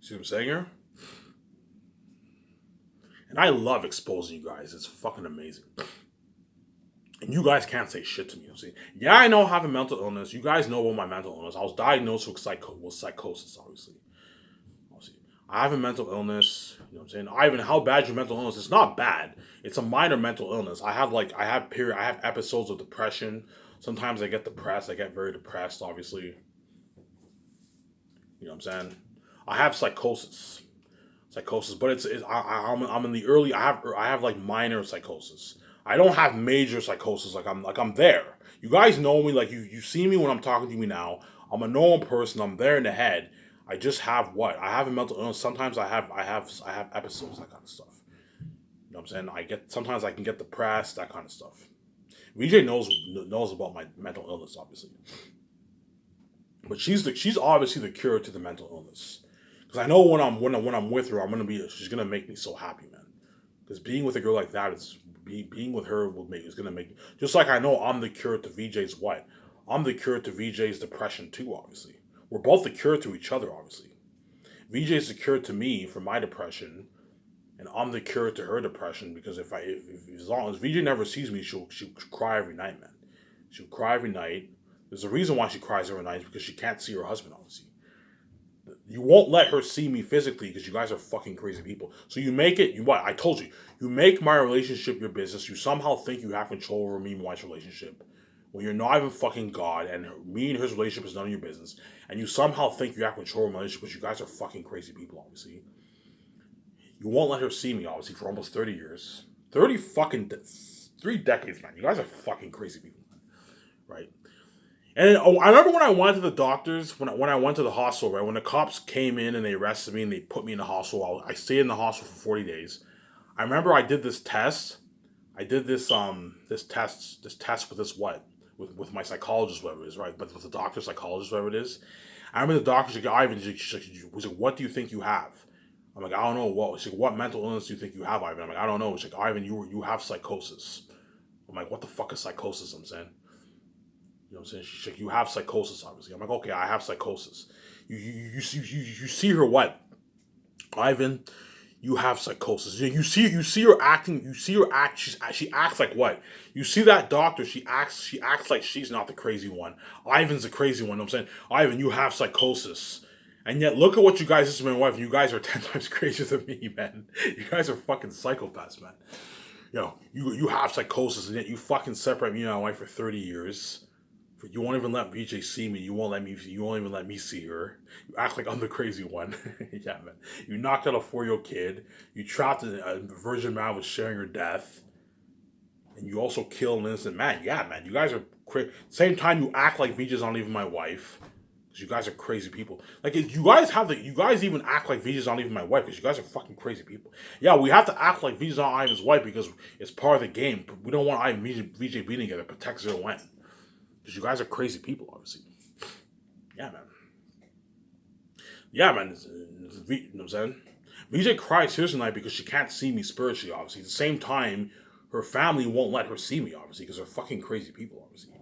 See what I'm saying here? And I love exposing you guys. It's fucking amazing. And you guys can't say shit to me. See, yeah, I know I have a mental illness. You guys know about my mental illness. I was diagnosed with psychosis, obviously. I have a mental illness. You know what I'm saying? Ivan, how bad your mental illness? It's not bad. It's a minor mental illness. I have episodes of depression. Sometimes I get depressed. I get very depressed, obviously. You know what I'm saying? I have psychosis, but I'm in the early. I have like minor psychosis. I don't have major psychosis. I'm there. You guys know me. Like you see me when I'm talking to you now. I'm a normal person. I'm there in the head. I just have what I have a mental illness. Sometimes I have episodes, that kind of stuff. You know what I'm saying? Sometimes I can get depressed, that kind of stuff. VJ knows about my mental illness, obviously, but she's obviously the cure to the mental illness. Because I know when I'm with her, she's gonna make me so happy, man. Because being with a girl like that being with her is gonna make, just like I know I'm the cure to VJ's what? I'm the cure to VJ's depression too, obviously. We're both the cure to each other, obviously. VJ's the cure to me for my depression, and I'm the cure to her depression because if as long as VJ never sees me, she'll cry every night, man. She'll cry every night. There's a reason why she cries every night, because she can't see her husband, obviously. You won't let her see me physically because you guys are fucking crazy people. So you make it, I told you. You make my relationship your business. You somehow think you have control over me and my relationship. When you're not even fucking God, and me and his relationship is none of your business. And you somehow think you have control over my relationship, but you guys are fucking crazy people, obviously. You won't let her see me, obviously, for almost 30 years. 3 decades, man. You guys are fucking crazy people, man. Right? And I remember when I went to the doctors, when I went to the hospital, right? When the cops came in and they arrested me and they put me in the hospital, I stayed in the hospital for 40 days. I remember I did this test. I did this test with this with my psychologist, whatever it is, right? But with the doctor, psychologist, whatever it is. I remember the doctor's like, Ivan, she's like, what do you think you have? I'm like, I don't know. What? She's like, what mental illness do you think you have, Ivan? I'm like, I don't know. She's like, Ivan, you have psychosis. I'm like, what the fuck is psychosis? I'm saying. You know what I'm saying? She's like, you have psychosis, obviously. I'm like, okay, I have psychosis. You see her what? Ivan, you have psychosis. You see her acting. You see her act. She acts like what? You see that doctor? She acts like she's not the crazy one. Ivan's the crazy one. You know what I'm saying, Ivan, you have psychosis. And yet, look at what you guys. This is my wife. You guys are 10 times crazier than me, man. You guys are fucking psychopaths, man. You have psychosis, and yet you fucking separate me and my wife for 30 years. You won't even let VJ see me. You won't even let me see her. You act like I'm the crazy one. Yeah, man. You knocked out a 4-year-old kid. You trapped a virgin man with sharing her death. And you also killed an innocent man. Yeah, man. You guys are crazy. Same time, you act like VJ's not even my wife. Because you guys are crazy people. Like, you guys even act like VJ's not even my wife. Because you guys are fucking crazy people. Yeah, we have to act like VJ's not Ivan's wife because it's part of the game. We don't want Ivan and VJ being together. Protect Zero Win. Because you guys are crazy people, obviously. Yeah, man. Yeah, man. You know what I'm saying? VJ cries tears tonight because she can't see me spiritually, obviously. At the same time, her family won't let her see me, obviously, because they're fucking crazy people, obviously.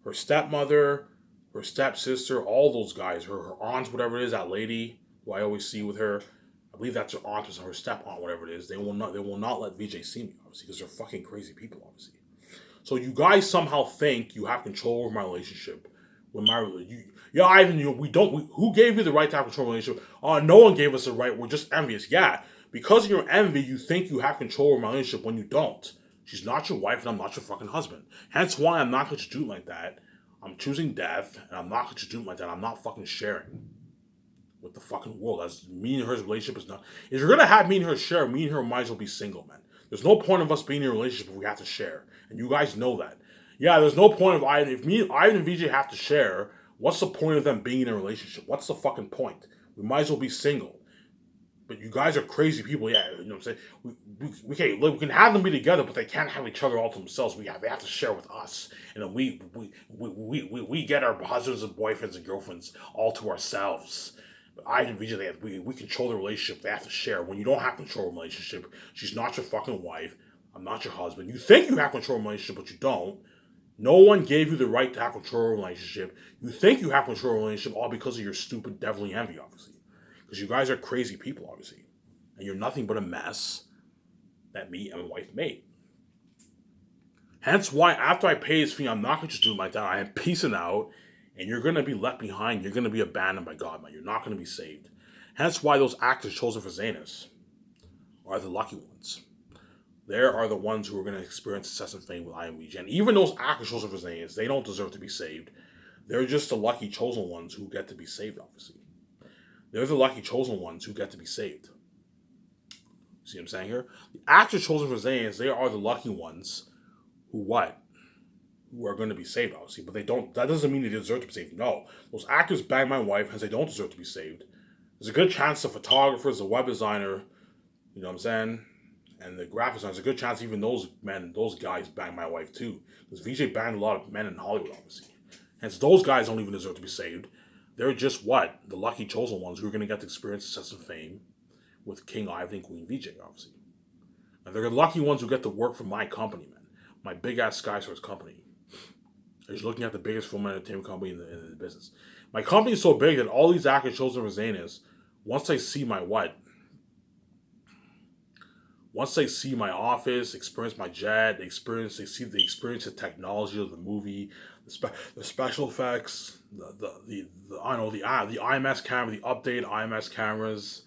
Her stepmother, her stepsister, all those guys, her aunt, whatever it is, that lady who I always see with her, I believe that's her aunt or her step aunt, whatever it is. They will not let VJ see me, obviously, because they're fucking crazy people, obviously. So you guys somehow think you have control over my relationship. Ivan, who gave you the right to have control over my relationship? No one gave us the right. We're just envious. Yeah, because of your envy, you think you have control over my relationship when you don't. She's not your wife, and I'm not your fucking husband. Hence why I'm not going to do it like that. I'm choosing death, and I'm not going to do it like that. I'm not fucking sharing with the fucking world. As me and her relationship is not. If you're gonna have me and her share, me and her might as well be single, man. There's no point of us being in a relationship if we have to share. And you guys know that. Yeah, there's no point of if Ivan and VJ have to share, what's the point of them being in a relationship? What's the fucking point? We might as well be single. But you guys are crazy people, yeah, you know what I'm saying? We can have them be together, but they can't have each other all to themselves. They have to share with us. And then we get our husbands and boyfriends and girlfriends all to ourselves. I and VJ, we control the relationship. They have to share. When you don't have control of the relationship, she's not your fucking wife. I'm not your husband. You think you have control of a relationship, but you don't. No one gave you the right to have control of a relationship. You think you have control of a relationship all because of your stupid devilly envy, obviously. Because you guys are crazy people, obviously. And you're nothing but a mess that me and my wife made. Hence why after I pay this fee, I'm not going to just do it like that. I am peacing out, and you're going to be left behind. You're going to be abandoned by God, man. You're not going to be saved. Hence why those actors chosen for Zanus are the lucky ones. They are the ones who are going to experience success and fame with IMVJ. And even those actors chosen for Zanus, they don't deserve to be saved. They're just the lucky chosen ones who get to be saved, obviously. They're the lucky chosen ones who get to be saved. See what I'm saying here? The actors chosen for Zanus, they are the lucky ones who what? Who are going to be saved, obviously. But they don't, that doesn't mean they deserve to be saved. No. Those actors bang my wife, hence they don't deserve to be saved. There's a good chance the photographers, the web designer, you know what I'm saying, and the graphic designer, there's a good chance even those men, those guys bang my wife too. Because VJ banged a lot of men in Hollywood, obviously. Hence, those guys don't even deserve to be saved. They're just what? The lucky chosen ones who are going to get to experience success and fame with King Ivan and Queen VJ, obviously. And they're the lucky ones who get to work for my company, man. My big-ass SkySource company. I'm just looking at the biggest film entertainment company in the business. My company is so big that all these actors chosen for Zanus, once they see my what? Once they see my office, experience my jet, they experience the technology of the movie, the special effects, the IMS camera, the updated IMS cameras,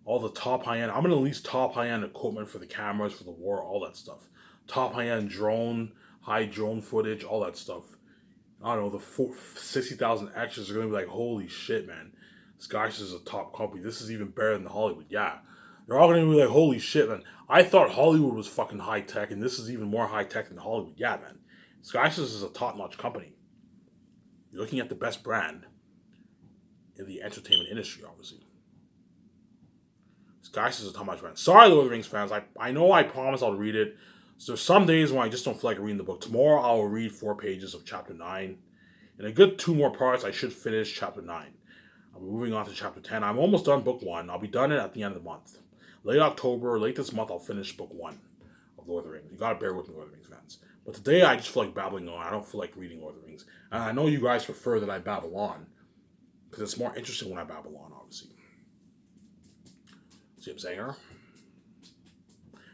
all the top high end. I'm gonna lease top high end equipment for the cameras, for the war, all that stuff. Top high end high drone footage, all that stuff. I don't know, the 60,000 extras are gonna be like, holy shit, man. Skywatch is a top company. This is even better than Hollywood. Yeah. They're all gonna be like, holy shit, man. I thought Hollywood was fucking high tech, and this is even more high tech than Hollywood. Yeah, man. Skywatch is a top notch company. You're looking at the best brand in the entertainment industry, obviously. Skywatch is a top notch brand. Sorry, Lord of the Rings fans. I know I promised I'll read it. So some days when I just don't feel like reading the book. Tomorrow I will read 4 pages of chapter 9. In a good 2 more parts, I should finish chapter 9. I'm moving on to chapter 10. I'm almost done book 1. I'll be done at the end of the month. Late October, late this month, I'll finish book 1 of Lord of the Rings. You gotta bear with me, Lord of the Rings fans. But today I just feel like babbling on. I don't feel like reading Lord of the Rings. And I know you guys prefer that I babble on. Because it's more interesting when I babble on, obviously. See what I'm saying here?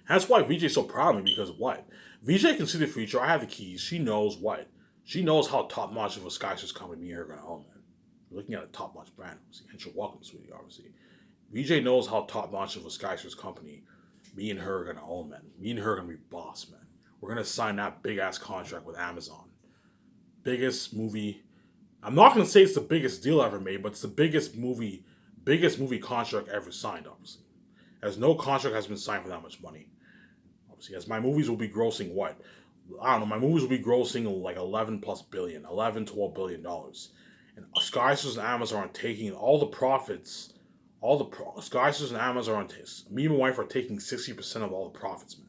That's why VJ's so proud of me, because of what? VJ can see the future. I have the keys. She knows what? She knows how top-notch of a SkySource company me and her are going to own, man. We're looking at a top-notch brand, obviously. And you're welcome, sweetie, obviously. VJ knows how top-notch of a SkySource company me and her are going to own, man. Me and her are going to be boss, man. We're going to sign that big-ass contract with Amazon. Biggest movie. I'm not going to say it's the biggest deal ever made, but it's the biggest movie contract ever signed, obviously. As no contract has been signed for that much money. As my movies will be grossing what? I don't know, my movies will be grossing like 11 plus billion, 11, $12 billion. And SkySource and Amazon are taking all the profits, SkySource and Amazon, me and my wife are taking 60% of all the profits, man.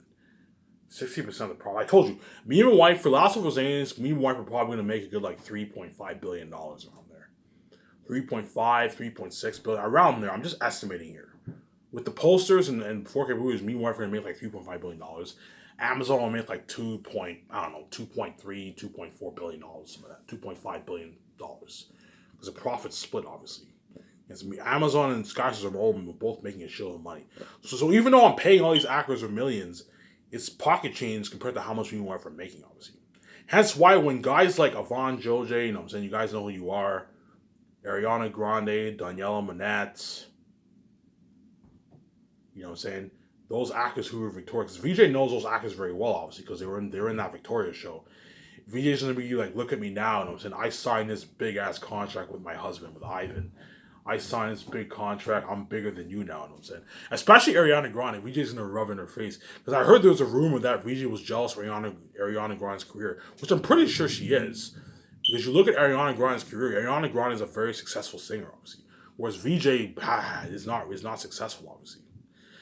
60% of the profit. I told you, me and my wife, for Last of Us, me and my wife are probably going to make a good like $3.5 billion around there. 3.5, 3.6 billion, around there. I'm just estimating here. With the posters and 4K movies, me and my wife are going to make like $3.5 billion. Amazon will make like $2.3, $2.4 billion, some of that. $2.5 billion. Because the profit's split, obviously. Amazon and SkySource are both making a shitload of money. So even though I'm paying all these actors or millions, it's pocket change compared to how much me and my wife are making, obviously. Hence why when guys like Yvonne Joj, you know what I'm saying, you guys know who you are, Ariana Grande, Daniela Manette, you know what I'm saying? Those actors who were victorious. VJ knows those actors very well, obviously, because they were in that Victoria show. VJ's gonna be like, look at me now, you know what I'm saying? I signed this big ass contract with my husband, with Ivan. I signed this big contract. I'm bigger than you now, you know what I'm saying? Especially Ariana Grande. VJ's gonna rub in her face. Because I heard there was a rumor that VJ was jealous of Ariana Grande's career, which I'm pretty sure she is. Because you look at Ariana Grande's career, Ariana Grande is a very successful singer, obviously. Whereas VJ is not successful, obviously.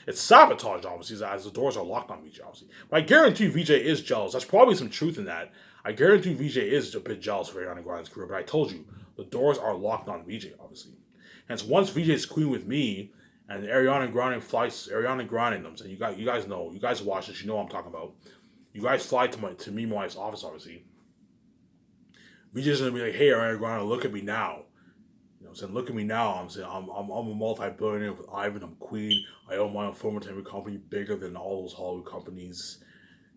It's sabotage, obviously, as the doors are locked on VJ, obviously. But I guarantee VJ is jealous. There's probably some truth in that. I guarantee VJ is a bit jealous of Ariana Grande's career. But I told you, the doors are locked on VJ, obviously. Hence, once VJ is queen with me, and Ariana Grande, you know what I'm saying? You guys know. You guys watch this. You know what I'm talking about. You guys fly to me and my wife's office, obviously. VJ's going to be like, hey, Ariana Grande, look at me now. You know what I'm saying? Look at me now. I'm saying I'm a multi-billionaire with Ivan. I'm queen. I own my own film entertainment company bigger than all those Hollywood companies.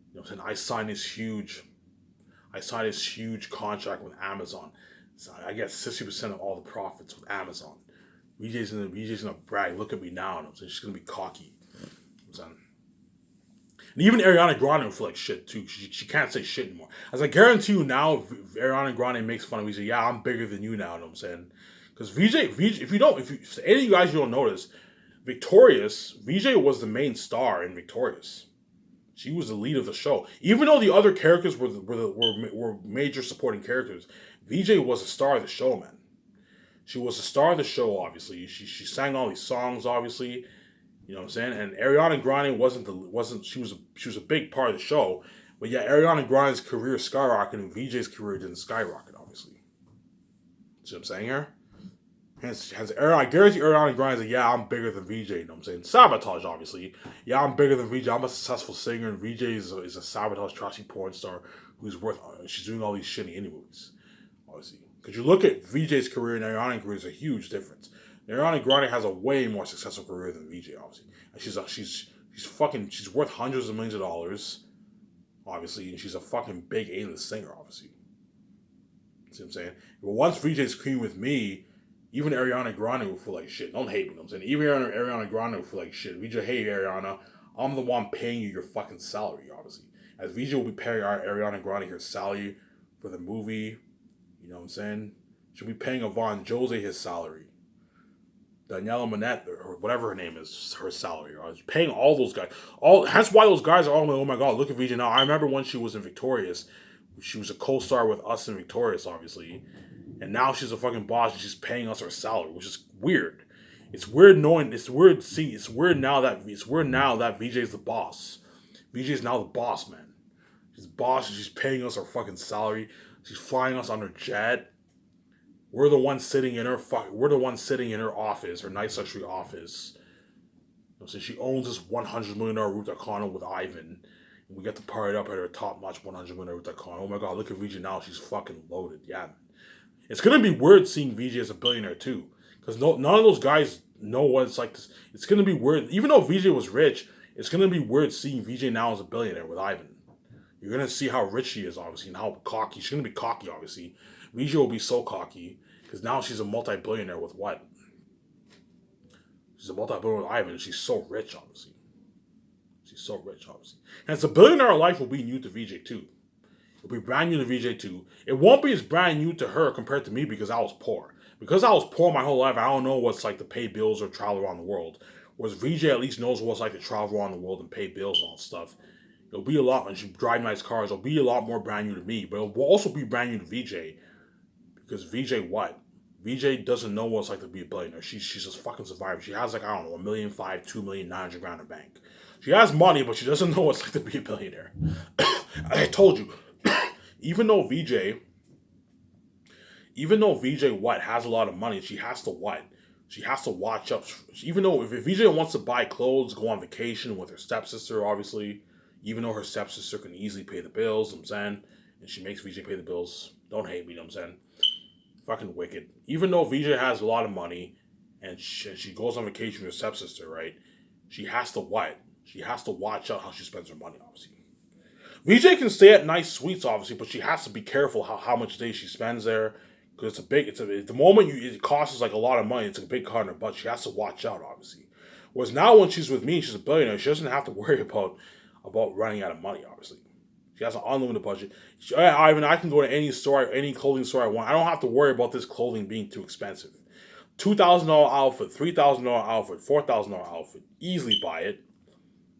You know what I'm saying? I signed this huge contract with Amazon. So I get 60% of all the profits with Amazon. VJ's gonna brag. Look at me now. And I'm saying she's gonna be cocky. You know what I'm saying? And even Ariana Grande will feel like shit too. She can't say shit anymore. As I guarantee you now, if Ariana Grande makes fun of me, say, "Yeah, I'm bigger than you now." You know what I'm saying? Because VJ, if any of you guys you don't notice, Victorious, VJ was the main star in Victorious. She was the lead of the show. Even though the other characters were major supporting characters, VJ was a star of the show, man. She was a star of the show, obviously. She sang all these songs, obviously. You know what I'm saying? And Ariana Grande she was a big part of the show. But yeah, Ariana Grande's career skyrocketed and VJ's career didn't skyrocket, obviously. See what I'm saying here? I guarantee Ariana Grande like, yeah, I'm bigger than VJ. You know what I'm saying? Sabotage, obviously. Yeah, I'm bigger than VJ. I'm a successful singer, and VJ is a sabotage trashy porn star who's worth. She's doing all these shitty indie movies, obviously. Because you look at VJ's career and Ariana's career, is a huge difference. Ariana Grande has a way more successful career than VJ, obviously. And she's worth hundreds of millions of dollars, obviously, and she's a fucking big A-list singer, obviously. See what I'm saying? But once VJ's queen with me, even Ariana Grande will feel like shit. Don't hate me, you know what I'm saying? Even Ariana Grande will feel like shit. VJ, hey Ariana, I'm the one paying you your fucking salary, obviously. As VJ will be paying Ariana Grande her salary for the movie, you know what I'm saying? She'll be paying Yvonne Jose his salary. Daniela Manette, or whatever her name is, her salary. I was paying all those guys. That's why those guys are all like, oh my god, look at VJ now. I remember when she was in Victorious. She was a co-star with us in Victorious, obviously. And now she's a fucking boss and she's paying us our salary, which is weird. It's weird knowing it's weird now that VJ's the boss. VJ's now the boss, man. She's the boss and she's paying us our fucking salary. She's flying us on her jet. We're the ones sitting in her office, her nice luxury office. So she owns this $100 million rooftop condo with Ivan. And we get to party up at her top notch $100 million rooftop condo. Oh my god, look at VJ now. She's fucking loaded. Yeah, man. It's gonna be weird seeing VJ as a billionaire too, because none of those guys know what it's like. It's gonna be weird, even though VJ was rich. It's gonna be weird seeing VJ now as a billionaire with Ivan. You're gonna see how rich she is, obviously, and how cocky she's gonna be. Cocky, obviously. VJ will be so cocky because now she's a multi-billionaire with what? She's a multi-billionaire with Ivan, and she's so rich, obviously. She's so rich, obviously, and it's a billionaire life will be new to VJ too. It'll be brand new to VJ too. It won't be as brand new to her compared to me because I was poor. Because I was poor my whole life, I don't know what it's like to pay bills or travel around the world. Whereas VJ at least knows what it's like to travel around the world and pay bills and all that stuff. It'll be a lot, and she drive nice cars. It'll be a lot more brand new to me, but it will also be brand new to VJ. Because VJ what? VJ doesn't know what it's like to be a billionaire. She's just fucking survivor. She has like, I don't know, 1,500,000, 2,900,000 in her bank. She has money, but she doesn't know what it's like to be a billionaire. I told you, even though VJ what has a lot of money, she has to what? She has to watch up. Even though if VJ wants to buy clothes, go on vacation with her stepsister, obviously, even though her stepsister can easily pay the bills, you know what I'm saying, and she makes VJ pay the bills. Don't hate me, you know what I'm saying? Fucking wicked. Even though VJ has a lot of money and she goes on vacation with her stepsister, right? She has to what? She has to watch out how she spends her money, obviously. VJ can stay at nice suites, obviously, but she has to be careful how much days she spends there. Because the moment it costs like a lot of money, it's a big cut in her butt. She has to watch out, obviously. Whereas now when she's with me, she's a billionaire. She doesn't have to worry about running out of money, obviously. She has an unlimited budget. I can go to any store, any clothing store I want. I don't have to worry about this clothing being too expensive. $2,000 outfit, $3,000 outfit, $4,000 outfit. Easily buy it.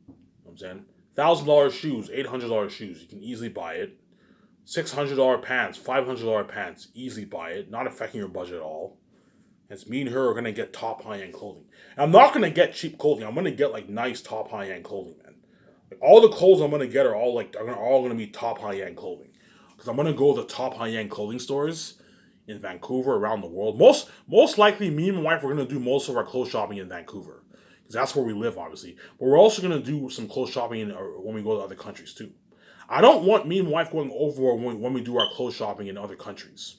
You know what I'm saying? $1,000 shoes, $800 shoes. You can easily buy it. $600 pants, $500 pants. Easily buy it. Not affecting your budget at all. It's me and her are going to get top high-end clothing. And I'm not going to get cheap clothing. I'm going to get like nice top high-end clothing, man. Like, all the clothes I'm going to get are all going to be top high-end clothing. Because I'm going to go to the top high-end clothing stores in Vancouver, around the world. Most likely, me and my wife are going to do most of our clothes shopping in Vancouver. Because that's where we live, obviously. But we're also going to do some clothes shopping when we go to other countries, too. I don't want me and my wife going over when we do our clothes shopping in other countries.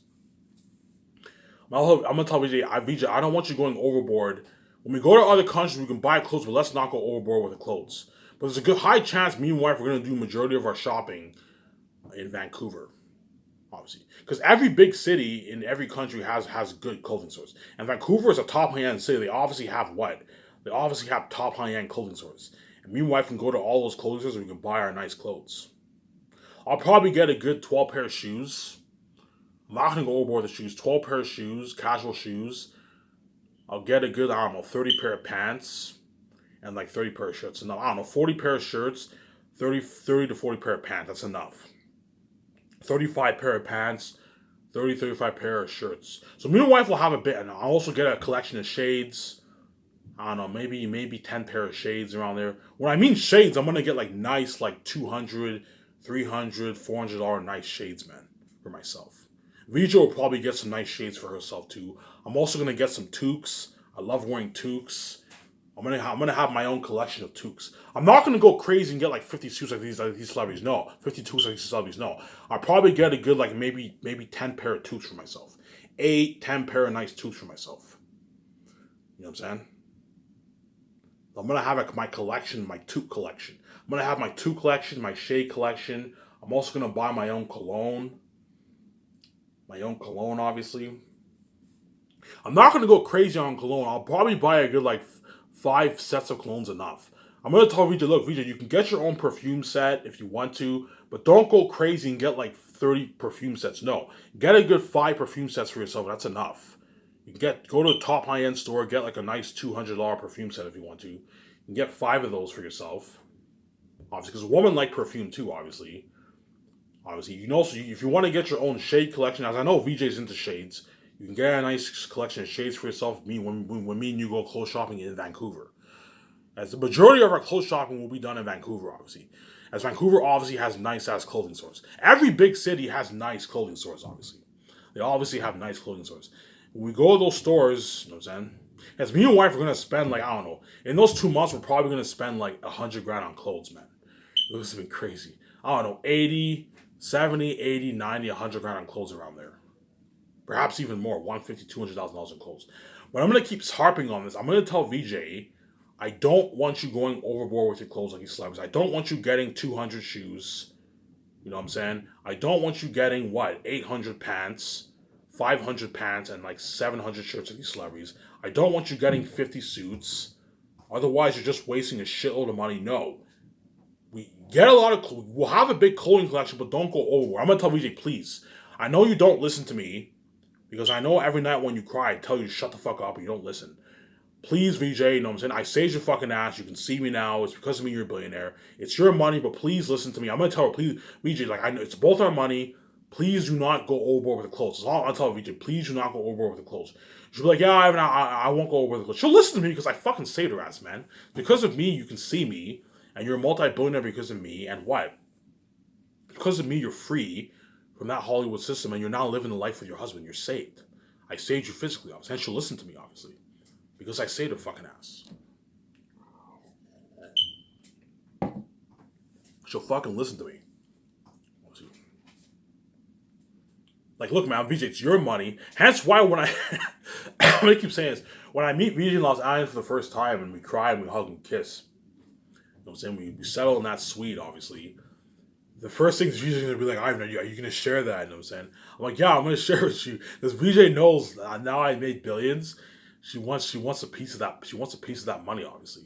I'm gonna tell VJ, I don't want you going overboard. When we go to other countries, we can buy clothes, but let's not go overboard with the clothes. But there's a good high chance me and my wife are gonna do majority of our shopping in Vancouver, obviously, because every big city in every country has good clothing stores, and Vancouver is a top high end city. They obviously have what? They obviously have top high end clothing stores, and me and my wife can go to all those clothing stores and we can buy our nice clothes. I'll probably get a good 12 pair of shoes. I'm not gonna go overboard with the shoes. 12 pair of shoes, casual shoes. I'll get a good, I don't know, 30 pair of pants and like 30 pair of shirts. Enough. I don't know, 40 pair of shirts, 30 to 40 pair of pants. That's enough. 35 pair of pants, 35 pair of shirts. So me and my wife will have a bit, and I'll also get a collection of shades. I don't know, maybe 10 pair of shades around there. When I mean shades, I'm gonna get like nice, like 200, 300, $400 nice shades, man, for myself. Vija will probably get some nice shades for herself too. I'm also gonna get some toques. I love wearing toques. I'm gonna have my own collection of toques. I'm not gonna go crazy and get like 50 suits like these celebrities. No, 50 toques like these celebrities. No, I'll probably get a good like maybe 10 pair of toques for myself. 8, 10 pair of nice toques for myself. You know what I'm saying? I'm gonna have my collection, my toque collection. I'm gonna have my toque collection, my shade collection. I'm also gonna buy my own cologne. My own cologne, obviously. I'm not gonna go crazy on cologne. I'll probably buy a good like 5 sets of colognes enough. I'm gonna tell Vijay, look, Vijay, you can get your own perfume set if you want to, but don't go crazy and get like 30 perfume sets. No, get a good 5 perfume sets for yourself. That's enough. You can go to a top high end store, get like a nice $200 perfume set if you want to. You can get 5 of those for yourself. Obviously, because women like perfume too. Obviously, you know. So if you want to get your own shade collection, as I know VJ's into shades, you can get a nice collection of shades for yourself. When me and you go clothes shopping in Vancouver, as the majority of our clothes shopping will be done in Vancouver, obviously. As Vancouver obviously has nice ass clothing stores. Every big city has nice clothing stores, obviously. They obviously have nice clothing stores. When we go to those stores, you know what I'm saying? As me and wife are gonna spend like, I don't know, in those 2 months we're probably gonna spend like 100 grand on clothes, man. It has been crazy. I don't know, 80, 70, 80, 90, 100 grand on clothes around there. Perhaps even more, 150, $200,000 in clothes. But I'm going to keep harping on this. I'm going to tell VJ, I don't want you going overboard with your clothes like these celebrities. I don't want you getting 200 shoes. You know what I'm saying? I don't want you getting, 800 pants, 500 pants, and like 700 shirts like these celebrities. I don't want you getting 50 suits. Otherwise, you're just wasting a shitload of money. No. We get a lot of, we'll have a big clothing collection, but don't go overboard. I'm going to tell VJ, please. I know you don't listen to me. Because I know every night when you cry, I tell you to shut the fuck up and you don't listen. Please, VJ, you know what I'm saying? I saved your fucking ass. You can see me now. It's because of me you're a billionaire. It's your money, but please listen to me. I'm going to tell her, please, VJ, like, I know it's both our money. Please do not go overboard with the clothes. I'll tell VJ, please do not go overboard with the clothes. She'll be like, yeah, I won't go over the clothes. She'll listen to me because I fucking saved her ass, man. Because of me, you can see me, and you're a multi-billionaire because of me, and what? Because of me, you're free from that Hollywood system, and you're now living the life with your husband. You're saved. I saved you physically, obviously. And she'll listen to me, obviously. Because I saved her fucking ass. She'll fucking listen to me. Like, look, man, VJ, it's your money. Hence why when I... I'm going to keep saying this. When I meet VJ in Los Angeles for the first time and we cry and we hug and kiss, you know what I'm saying? We settle in that suite, obviously. The first thing is VJ's going to be like, Ivan, are you going to share that? You know what I'm saying? I'm like, yeah, I'm going to share it with you. Because VJ knows now I made billions. She wants a piece of that. She wants a piece of that money, obviously.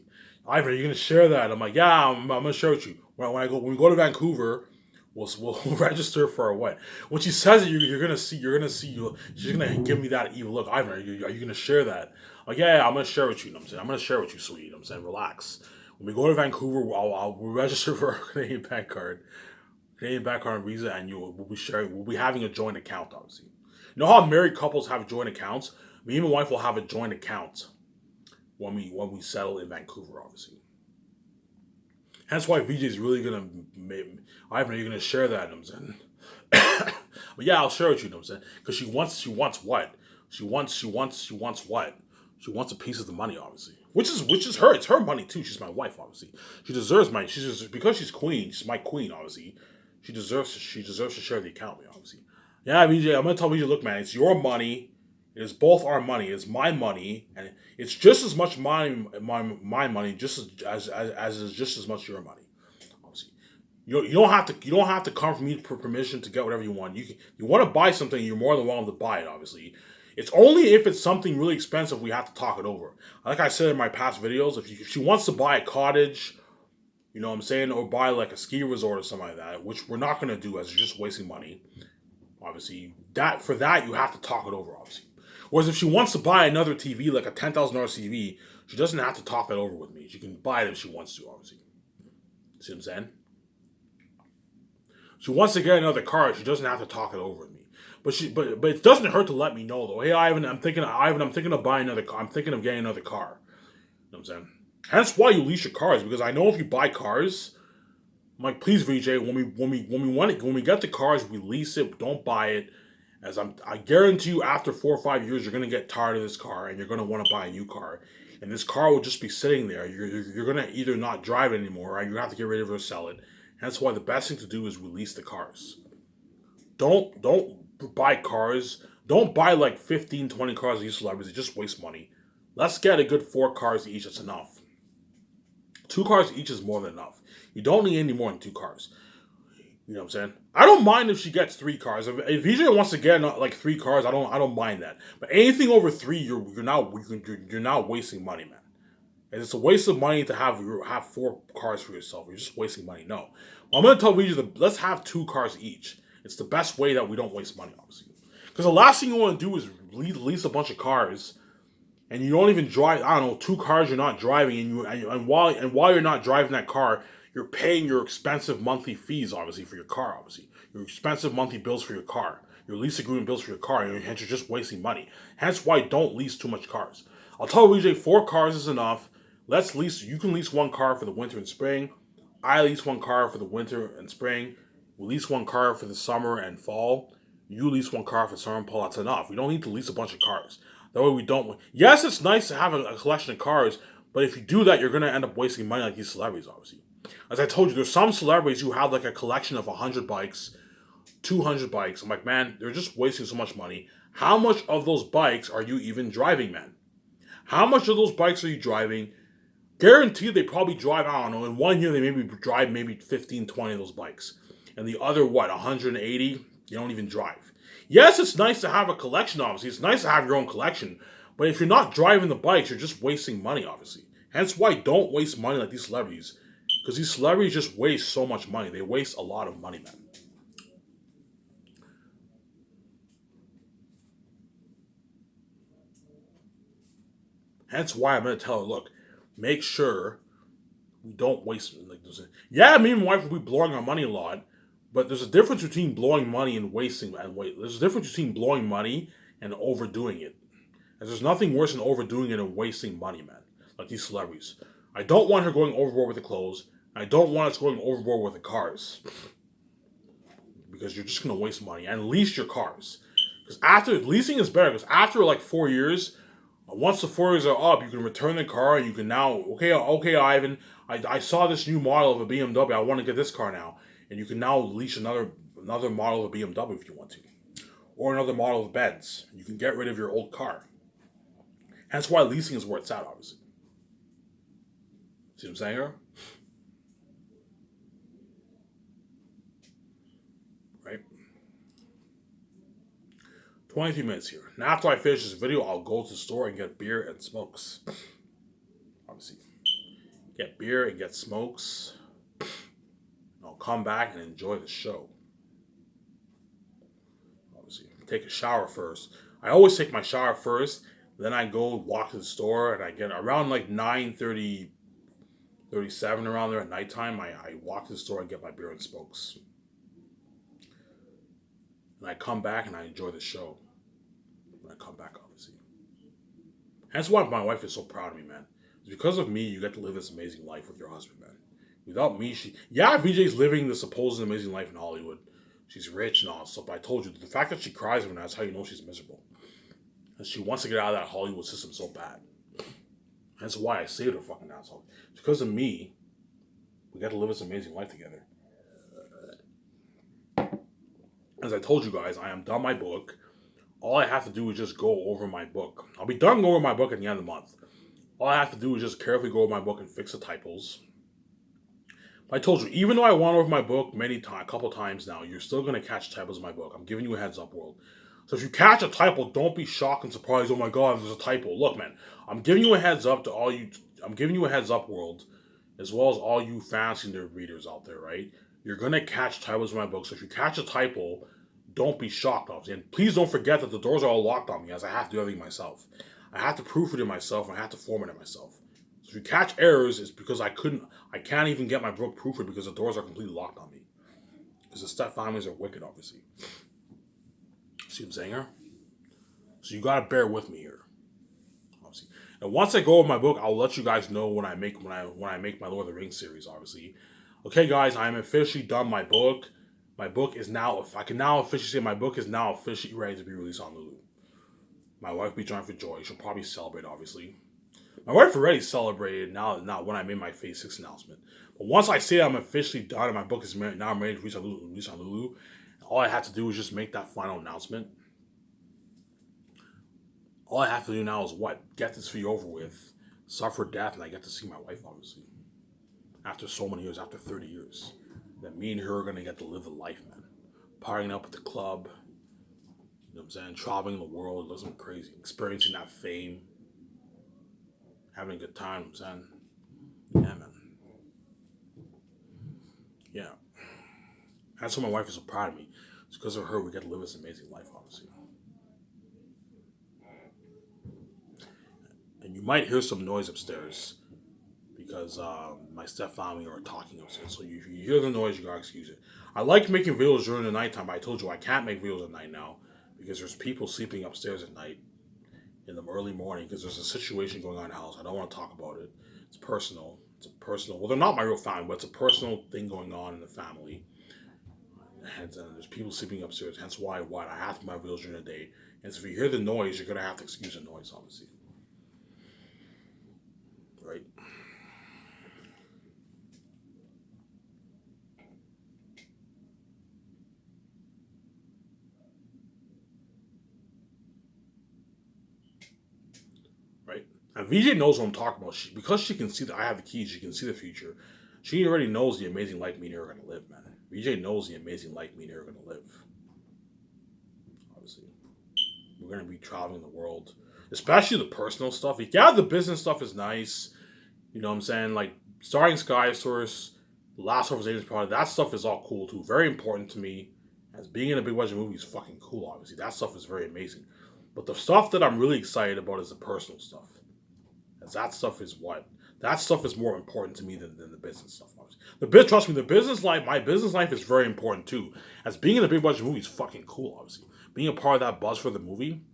Ivan, are you going to share that? I'm like, yeah, I'm going to share it with you. When we go to Vancouver, we'll register for a what? When she says it, you're going to see. She's going to give me that evil look. Ivan, are you going to share that? I'm like, yeah, I'm going to share it with you. You know what I'm saying? I'm going to share it with you, sweet. You know what I'm saying? Relax. When we go to Vancouver, we'll register for a Canadian bank card. Canadian bank card and Visa, and we'll be having a joint account, obviously. You know how married couples have joint accounts? Me and my wife will have a joint account when we settle in Vancouver, obviously. Hence why VJ is really gonna, Ivan, are you gonna share that? You know what I'm saying? But yeah, I'll share it with you. You know what I'm saying? Because she wants what? She wants what? She wants a piece of the money, obviously. Which is her. It's her money too. She's my wife, obviously. She deserves money. Because she's queen. She's my queen, obviously. She deserves to share the account with me, obviously. Yeah, VJ, I'm gonna tell VJ, look, man, it's your money. It is both our money. It's my money, and it's just as much my money, just as is just as much your money. Obviously, you don't have to come from me for permission to get whatever you want. You want to buy something, you're more than welcome to buy it. Obviously, it's only if it's something really expensive we have to talk it over. Like I said in my past videos, if she wants to buy a cottage, you know what I'm saying, or buy like a ski resort or something like that, which we're not gonna do as it's just wasting money. Obviously, that you have to talk it over. Obviously, whereas if she wants to buy another TV, like a $10,000 TV, she doesn't have to talk it over with me. She can buy it if she wants to. Obviously, see what I'm saying? She wants to get another car. She doesn't have to talk it over with me. But it doesn't hurt to let me know though. Hey Ivan, I'm thinking of buying another car. I'm thinking of getting another car. You know what I'm saying? Hence why you lease your cars, because I know if you buy cars, I'm like, please VJ, when we get the cars, we lease it. Don't buy it. I guarantee you, after 4 or 5 years, you're gonna get tired of this car and you're gonna want to buy a new car. And this car will just be sitting there. You're gonna either not drive it anymore, or you have to get rid of it or sell it. That's why the best thing to do is release the cars. Don't buy cars. Don't buy like 15, 20 cars of these celebrities. They just waste money. Let's get a good 4 cars each. That's enough. 2 cars each is more than enough. You don't need any more than 2 cars. You know what I'm saying? I don't mind if she gets 3 cars. If VJ wants to get like 3 cars, I don't mind that. But anything over 3, you're now wasting money, man. And it's a waste of money to have 4 cars for yourself. You're just wasting money. No, well, I'm gonna tell VJ let's have 2 cars each. It's the best way that we don't waste money, obviously. Because the last thing you want to do is lease a bunch of cars, and you don't even drive. I don't know, 2 cars you're not driving, and while you're not driving that car, you're paying your expensive monthly fees, obviously, for your car, obviously. Your expensive monthly bills for your car. Your lease agreement bills for your car, and hence you're just wasting money. Hence why don't lease too much cars. I'll tell VJ 4 cars is enough. You can lease 1 car for the winter and spring. I lease 1 car for the winter and spring. We lease 1 car for the summer and fall. You lease 1 car for summer and fall. That's enough. We don't need to lease a bunch of cars. That way we don't. Yes, it's nice to have a collection of cars, but if you do that, you're going to end up wasting money like these celebrities, obviously. As I told you, there's some celebrities who have like a collection of 100 bikes, 200 bikes. I'm like, man, they're just wasting so much money. How much of those bikes are you even driving, man? How much of those bikes are you driving? Guaranteed they probably drive, I don't know, in 1 year they maybe drive 15, 20 of those bikes. And the other, 180, you don't even drive. Yes, it's nice to have a collection, obviously. It's nice to have your own collection. But if you're not driving the bikes, you're just wasting money, obviously. Hence why don't waste money like these celebrities. Because these celebrities just waste so much money. They waste a lot of money, man. Hence why I'm going to tell her, look, make sure we don't waste. Like, yeah, me and my wife will be blowing our money a lot, but there's a difference between blowing money and wasting. There's a difference between blowing money and overdoing it. And there's nothing worse than overdoing it and wasting money, man. Like these celebrities. I don't want her going overboard with the clothes. I don't want us going overboard with the cars. Because you're just going to waste money. And lease your cars. Because leasing is better. Because after like 4 years, once the 4 years are up, you can return the car and you can now, okay, Ivan, I saw this new model of a BMW. I want to get this car now. And you can now lease another model of a BMW if you want to. Or another model of Benz. You can get rid of your old car. Hence why leasing is where it's at, obviously. See what I'm saying here? Right? 23 minutes here. Now after I finish this video, I'll go to the store and get beer and smokes. Obviously. Get beer and get smokes. I'll come back and enjoy the show. Obviously. Take a shower first. I always take my shower first. Then I go walk to the store and I get around like 9:30, 37 around there at nighttime. I walk to the store and get my beer and smokes. And I come back and I enjoy the show. When I come back, obviously. That's why my wife is so proud of me, man. It's because of me, you get to live this amazing life with your husband, man. Without me, VJ's living the supposed amazing life in Hollywood. She's rich and all that stuff. But I told you, the fact that she cries every night, that's how you know she's miserable. And she wants to get out of that Hollywood system so bad. That's why I saved her fucking asshole. It's because of me, we got to live this amazing life together. As I told you guys, I am done my book. all I have to do is just go over my book. I'll be done going over my book at the end of the month. All I have to do is just carefully go over my book and fix the typos. I told you, even though I went over my book a couple times now, you're still gonna catch typos in my book. I'm giving you a heads up, world. So if you catch a typo, don't be shocked and surprised. Oh my god, there's a typo. Look, man, I'm giving you a heads up to all you. I'm giving you a heads up, world, as well as all you fancy nerd readers out there, right? You're gonna catch typos in my book. So if you catch a typo, don't be shocked, obviously. And please don't forget that the doors are all locked on me, as I have to do everything myself. I have to proofread it myself. And I have to format it myself. So if you catch errors, it's because I can't even get my book proofread because the doors are completely locked on me. Because the step families are wicked, obviously. See what I'm saying here? So you gotta bear with me here, obviously. And once I go over my book, I'll let you guys know when I make my Lord of the Rings series, obviously. Okay, guys, I am officially done my book. My book is now. I can now officially say my book is now officially ready to be released on Lulu. My wife will be joined for joy. She'll probably celebrate, obviously. My wife already celebrated now when I made my Phase 6 announcement. But once I say I'm officially done and my book is now I'm ready to release on Lulu, all I have to do is just make that final announcement. All I have to do now is what? Get this video over with, suffer death, and I get to see my wife, obviously. After so many years, after 30 years. That me and her are going to get to live the life, man. Partying up at the club, you know what I'm saying? Traveling the world, living crazy, experiencing that fame. Having a good time, I'm saying. Yeah, man. Yeah. That's why my wife is so proud of me. It's because of her we get to live this amazing life, obviously. And you might hear some noise upstairs because my stepfamily are talking upstairs. So if you hear the noise, you gotta excuse it. I like making videos during the nighttime, but I told you I can't make videos at night now because there's people sleeping upstairs at night in the early morning because there's a situation going on in the house. I don't want to talk about it. It's personal. Well, they're not my real family, but it's a personal thing going on in the family. And there's people sleeping upstairs. Hence why I have to make videos during the day. And so if you hear the noise, you're gonna have to excuse the noise, obviously. Right? Right? And VJ knows what I'm talking about. Because she can see that I have the keys, she can see the future. She already knows the amazing life me and her are gonna live, man. VJ knows the amazing life me and her are gonna live. Obviously. We're gonna be traveling the world. Especially the personal stuff. Yeah, the business stuff is nice. You know what I'm saying? Like starting Sky Source, the Last of Us Agents Project, that stuff is all cool too. Very important to me. As being in a big budget movie is fucking cool, obviously. That stuff is very amazing. But the stuff that I'm really excited about is the personal stuff. As that stuff is what? That stuff is more important to me than the business stuff. Obviously. Trust me, my business life is very important too. As being in a big budget movie is fucking cool, obviously. Being a part of that buzz for the movie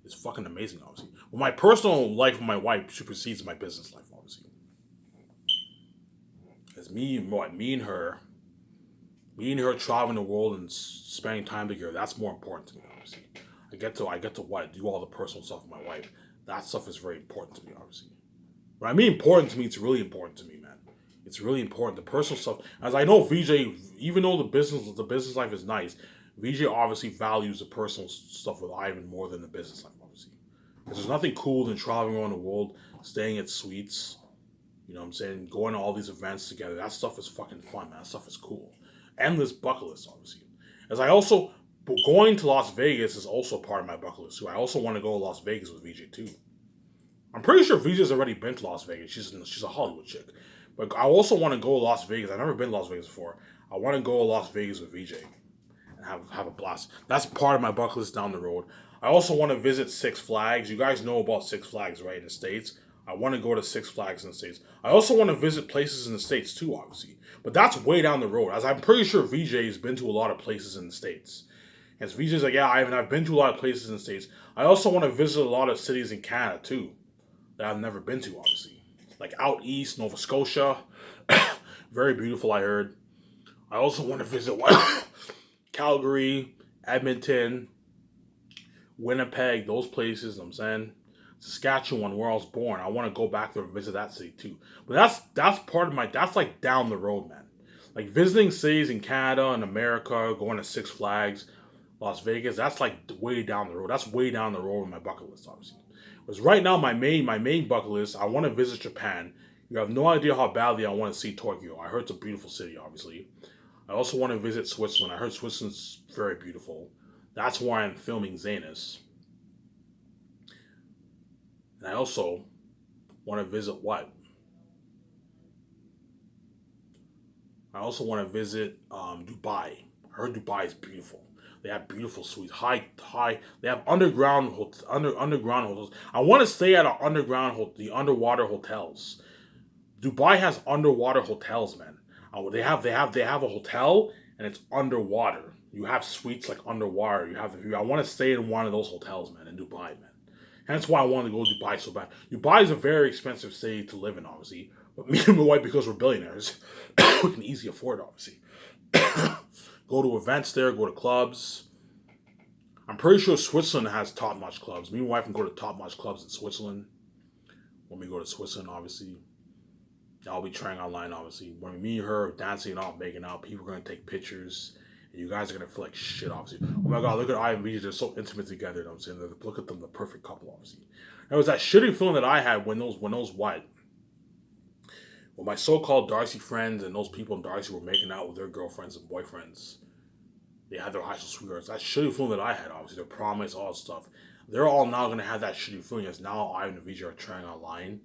is fucking amazing, obviously. Well, my personal life with my wife supersedes my business life, obviously. As me and her traveling the world and spending time together, that's more important to me, obviously. I get to do all the personal stuff with my wife. That stuff is very important to me, obviously. When I mean important to me, it's really important to me, man. It's really important. The personal stuff, as I know, VJ, even though the business life is nice, VJ obviously values the personal stuff with Ivan more than the business life, obviously. Because there's nothing cool than traveling around the world, staying at suites, you know what I'm saying, going to all these events together. That stuff is fucking fun, man. That stuff is cool. Endless bucket list, obviously. As I also, going to Las Vegas is also part of my bucket list, too. I also want to go to Las Vegas with VJ, too. I'm pretty sure VJ's already been to Las Vegas. She's a Hollywood chick. But I also want to go to Las Vegas. I've never been to Las Vegas before. I want to go to Las Vegas with VJ and have a blast. That's part of my bucket list down the road. I also want to visit Six Flags. You guys know about Six Flags, right, in the States? I want to go to Six Flags in the States. I also want to visit places in the States, too, obviously. But that's way down the road. As I'm pretty sure VJ has been to a lot of places in the States. And VJ's like, yeah, I've been to a lot of places in the States. I also want to visit a lot of cities in Canada, too, that I've never been to, obviously. Like out east, Nova Scotia. Very beautiful, I heard. I also want to visit Calgary, Edmonton, Winnipeg, those places, you know what I'm saying? Saskatchewan, where I was born. I want to go back there and visit that city too. But that's part of that's like down the road, man. Like visiting cities in Canada and America, going to Six Flags. Las Vegas. That's like way down the road. That's way down the road on my bucket list, obviously. Because right now, my main bucket list, I want to visit Japan. You have no idea how badly I want to see Tokyo. I heard it's a beautiful city, obviously. I also want to visit Switzerland. I heard Switzerland's very beautiful. That's why I'm filming Zanus. And I also want to visit what? I also want to visit Dubai. I heard Dubai is beautiful. They have beautiful suites, high. They have underground hotels. I want to stay at the underwater hotels. Dubai has underwater hotels, man. They have a hotel and it's underwater. You have suites like underwater. I want to stay in one of those hotels, man, in Dubai, man. Hence why I wanted to go to Dubai so bad. Dubai is a very expensive city to live in, obviously. But me and my wife, because we're billionaires, we can easily afford it, obviously. Go to events there, go to clubs. I'm pretty sure Switzerland has top-notch clubs. Me and my wife can go to top-notch clubs in Switzerland. When we go to Switzerland, obviously. I'll be trying online, obviously. When me and her are dancing out, making out, people are going to take pictures. And you guys are going to feel like shit, obviously. Oh my god, look at Ivan and VJ. They're so intimate together, you know what I'm saying? Look at them, the perfect couple, obviously. It was that shitty feeling that I had when my so-called Darcy friends and those people in Darcy were making out with their girlfriends and boyfriends. They had their high school sweethearts. That shitty feeling that I had, obviously, their promise, all that stuff. They're all now going to have that shitty feeling as now Ivan and VJ are trying online.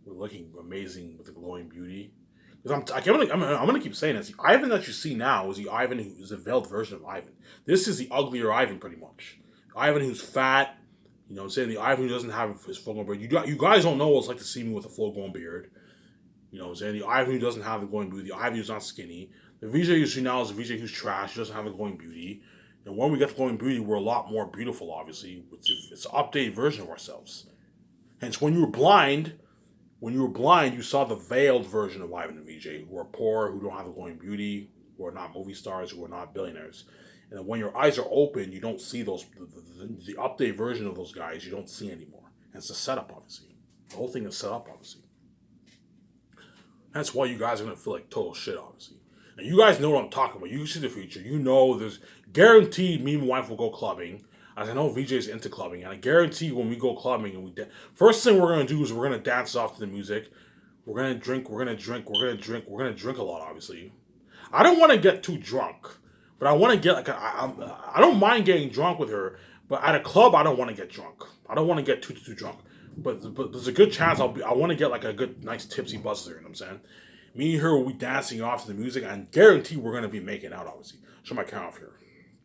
We're looking amazing with the glowing beauty. Because I'm gonna keep saying this. The Ivan that you see now is the Ivan who is a veiled version of Ivan. This is the uglier Ivan, pretty much. The Ivan who's fat. You know what I'm saying? The Ivan who doesn't have his full-grown beard. You guys don't know what it's like to see me with a full-grown beard. You know what I'm saying? The Ivan who doesn't have the glowing beauty. The Ivan who's not skinny. The VJ you see now is the VJ who's trash. He doesn't have the glowing beauty. And when we get the glowing beauty, we're a lot more beautiful, obviously. It's an updated version of ourselves. Hence, when you were blind, you saw the veiled version of Ivan and VJ, who are poor, who don't have a glowing beauty, who are not movie stars, who are not billionaires. And then when your eyes are open, you don't see the updated version of those guys, you don't see anymore. And it's a setup, obviously. The whole thing is set up, obviously. That's why you guys are going to feel like total shit, obviously. And you guys know what I'm talking about. You see the future. You know there's guaranteed me and my wife will go clubbing. As I know VJ's into clubbing. And I guarantee when we go clubbing and first thing we're going to do is we're going to dance off to the music. We're going to drink. We're going to drink. We're going to drink. We're going to drink a lot, obviously. I don't want to get too drunk. But I want to get I don't mind getting drunk with her. But at a club, I don't want to get drunk. I don't want to get too drunk. But there's a good chance I want to get like a good, nice tipsy buzz there, you know what I'm saying? Me and her will be dancing off to the music, and guarantee we're going to be making out, obviously. Show my camera off here.